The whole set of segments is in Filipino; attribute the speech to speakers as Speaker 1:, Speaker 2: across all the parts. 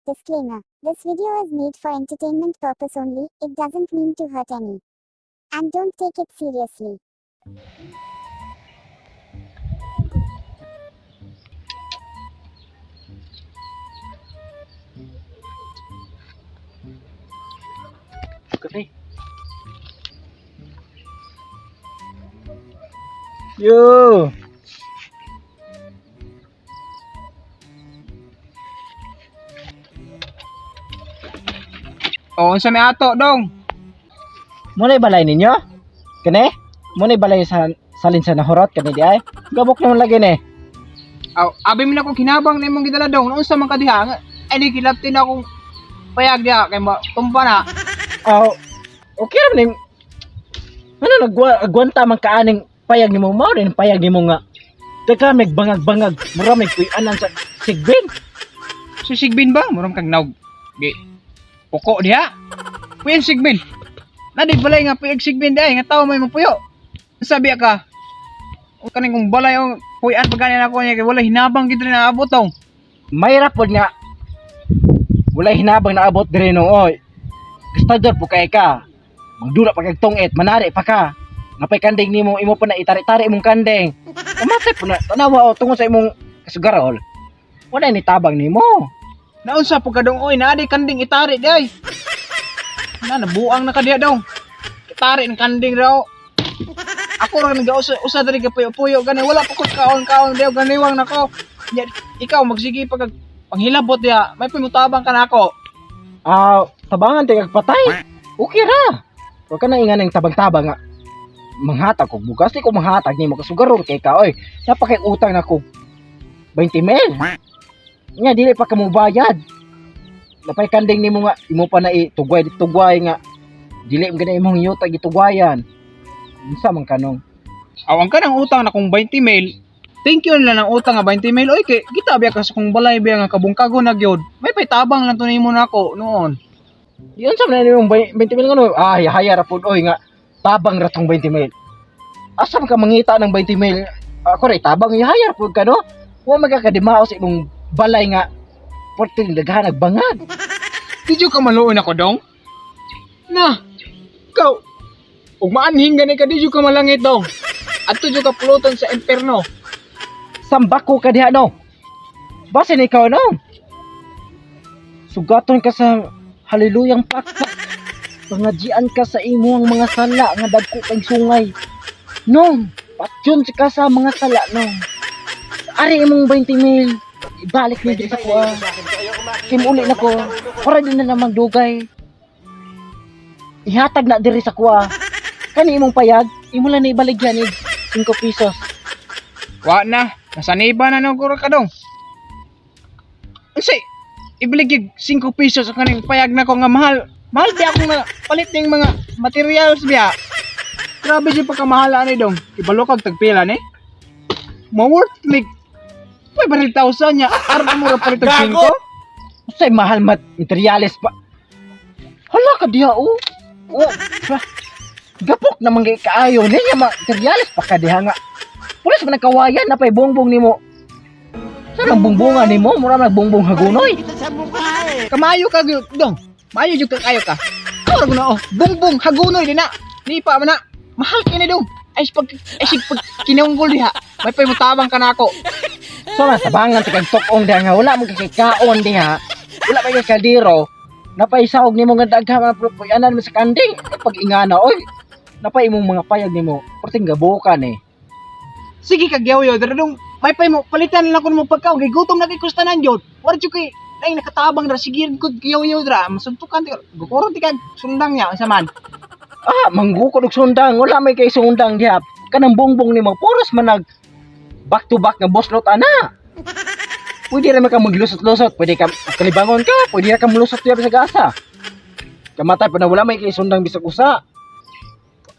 Speaker 1: Disclaimer. This video is made for entertainment purpose only. It doesn't mean to hurt any. And don't take it seriously.
Speaker 2: Kasi. Yo.
Speaker 3: Oo, sa may ato, dong.
Speaker 2: Muna'y balay ninyo? Kani? Muna'y balay sa salin sa nahurot kani di ay? Gabok naman lagi ni.
Speaker 3: Aw, abi mi na ko kinabang na imong gidala dong. Unsa man ka diha? Ay di kilaptin akong payag diha kay tumpa na.
Speaker 2: Aw, okay ra ning. Ano nagwanta man kaaning payag nimo mao din payag nimo nga. Teka may bangag-bangag, mura may puy-anan sa sigbin.
Speaker 3: Si Sigbin ba? Muram kag naog. Gi. Poko diha. Puyo Sigbin. Nadi balay nga puyo Sigbin diha nga tawo may mapuyo. Sabi ka. O kaning kung balay o puyan pagani ako niya kay wala hinabang gid na abot tong.
Speaker 2: Mayra pod nga. Wala hinabang naabot diri no oy. Gustador po kay ka. Magdula pa kag tungit, manari pa ka. Napay kanding nimo imo pa na itari-tari imong kanding. Kamatay po na tanawa o tungod sa imong kasugarol. Wala ni tabang nimo.
Speaker 3: Naunsa po ka dong oy naadi kanding itari di ay. Na nabuang na ka diha dong. Itari ng kanding raw. Ako ra nag-usa diri ka puyo-puyo gani wala pa ko kaon-kaon diha ganiwang nako. Ikaw magsige pag panghilabot diha, may pimutabang ka nako.
Speaker 2: Tabangan ti kag patay. Okay ra. Wa ka na ingan ng tabang-tabang nga. Manghatag kog bugas di ko manghatag nimo kasugarol kay ka oy. Napakay utang nako. 20 mil. Nya dili pa ka mo bayad. Napay kanding nimo nga imo pa na itugway nga. Dili mo gani imong yuta gitugwayan. Unsa man kanong?
Speaker 3: Awang ka ng utang na kung 20 mil. Thank you na ng utang nga 20 mil. Oy kay kita biya ka sa kung balay biya nga kabungkago na gyud. May paitabang lang to nimo nako noon.
Speaker 2: Di unsa man imong 20 mil ngono? Haya ra pud oy nga tabang ra tong 20 mil. Asa man ka mangita ng 20 mil? Ako ray tabang haya ra pud ka no. Wa magakadimao sa imong balay nga porting daghan nagbangag.
Speaker 3: Did you ka maluon ako dong? Na. Ikaw. Ug maanhing gani ka did you ka malangit dong. Adto jud ka puluton sa imperno.
Speaker 2: Sambako ka diha no. Basin ikaw no. Sugaton ka sa haleluyang pakpak. Pangadjian ka sa imong mga sala nga dagko kay sungay. No, patyon ka sa mga sala no. Ari imong 20 mil. Ibalik ni sa ko. Kimuli na ko. Para din na namang dugay. Ihatag na diri sa kuha. Kani imong payag, imo lang na ibaligyan ni 5 pesos.
Speaker 3: Wa na. Nasaniba na nang ka dong. Unsay ibaligig 5 pesos ang kaning payag na ko nga mahal. Mahal di ako nga palit ning mga materials biya. Grabe jud pagkamahala ni dong. Ibalo kag tagpila ni. Mo-worth mig. May baril 1,000 niya. Aron mo ra palit og 5.
Speaker 2: Usay mahal materials pa. Hala ka diha oh. Oh. Gapok naman kay kaayo niya materials pa ka diha nga. Pulis man nagkawayan na pay bongbong nimo. Saan ang bongbongan nimo? Mura nagbongbong hagunoy.
Speaker 3: Kamayo ka gyud dong. Mayo jud ka kayo ka. Ora ko na oh. Bongbong hagunoy din na. Ni pa man na. Mahal kini dong. Ay pag kinunggol diha. May paymutabang ka nako.
Speaker 2: So tabangan ti kag tukong diha nga wala mo kay kaon diha. Wala pa kay kaldero. Napaisawog nimo nga daghan puyanan mo sa kanding. Pag ingana oy. Napay imong mga payag nimo. Perting gabukan eh.
Speaker 3: Sige kagyaw-yaw dara dong. May pay mo palitan lang ko mo pagkaon kay gutom na kay kustanan jud. Wala jud kay ay nakatabang ra sige gud gyaw-yaw dra. Masuntukan ti gukuron ti kag sundang niya unsa man.
Speaker 2: Manggukod og sundang, wala may kay sundang diha. Kanang bongbong nimo puros man nag back to back nga boslot ana. Pwede ra man ka maglusot-lusot, pwede ka kalibangon ka, pwede ka mulusot diha sa gasa. Kamatay pa na wala may kay sundang bisag usa.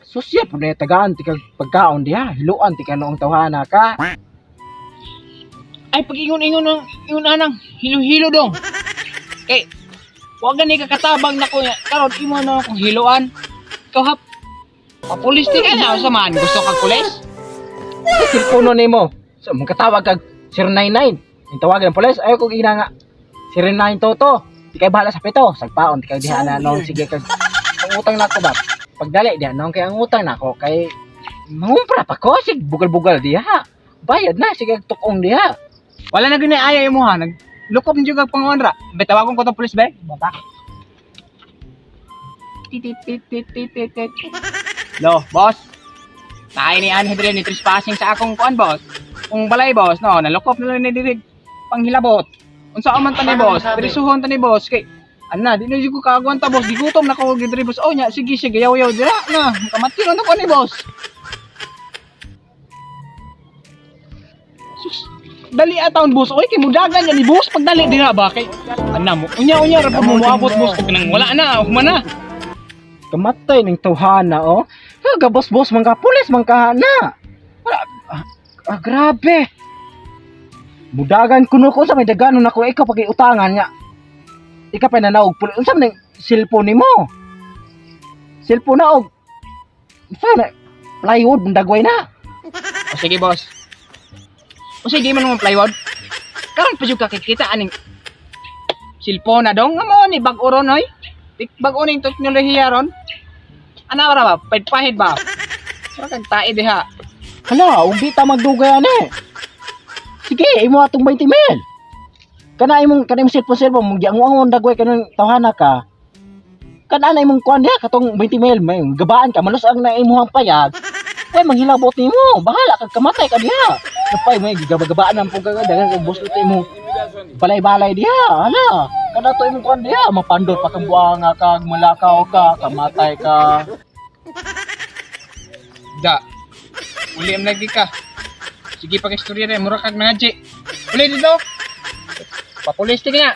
Speaker 2: Susya po na tagaan ti kag pagkaon diha, hiluan ti kanoong tawhana ka.
Speaker 3: Ay pag ingon-ingon ng ingon anang hilo-hilo dong. Kay wa gani ka katabang nako karon imo na akong hiluan. Ikaw hap. Papulis ti ka na unsa man gusto kag pulis?
Speaker 2: Sa telepono nimo. So mong katawag kag 099. Yung tawagan ng pulis, ayaw ko gina nga. 092 to. Di kay bahala sa pito, sagpaon di kay diha na nong sige kag ang utang nako ba. Pagdali diha nong kay ang utang nako kay mangumpra pa ko sig bugal-bugal diha. Bayad na sige tukong diha.
Speaker 3: Wala na gani ayaw mo ha. Naglukop niyo kag pangonra. Bitawagon ko tong pulis be. Bata. Tit. Lo, boss. Naay ni Ann Hedren ni trespassing sa akong kuan, boss. Kung balay, boss, no, nalukop na lang ni dirig panghilabot. Unsa man tani, boss? Prisuhon tani, boss. Kay ana, di na jud ko kaagwan ta, boss. Gigutom na ko gidri, boss. Oh, nya, sige, yaw-yaw dira na. Kamatiro na ko ni, boss. Sus, dali ataon, boss. Oy, kay mudagan yan ni boss pagdali dira ba kay ana mo. Unya ra pud mo moabot, boss. Kag nang wala na, humana.
Speaker 2: Kamatay ning tawhana oh. Gabos-bos man ka pulis man ka na. Grabe. Mudagan kuno ko sa may dagano nako ikaw pag utangan nya. Ikaw pa nanaog pulis unsa man ning cellphone nimo? Cellphone na og sana plywood dagway na.
Speaker 3: O sige, boss. O sige man mo plywood. Karon pa jud ka kikita aning cellphone na dong amo ni bag-o ron oy. Bag-o ning teknolohiya ron. Ana ra ba? Pahid ba? Sa kag tae diha.
Speaker 2: Hala, ug di ta magdugay ani. Sige, imo atong 20 mil. Kana imong cellphone mong giangon dagway kanang tawhana ka. Kana imong kuan diha katong 20 mil may gabaan ka malos ang na imong payag. Ay manghilabot nimo, bahala kag kamatay ka diha. Kapay mo gigabagabaan ang pugga dagan kag boss imo. Balay-balay diha, hala. Kana to imong kuan diha, mapandot pa kang buanga kag malakaw ka, kamatay ka.
Speaker 3: Da. Uli am lagi ka. Sige pag istorya rin, mura kag nangadji. Uli dito. Papulis ti kanya.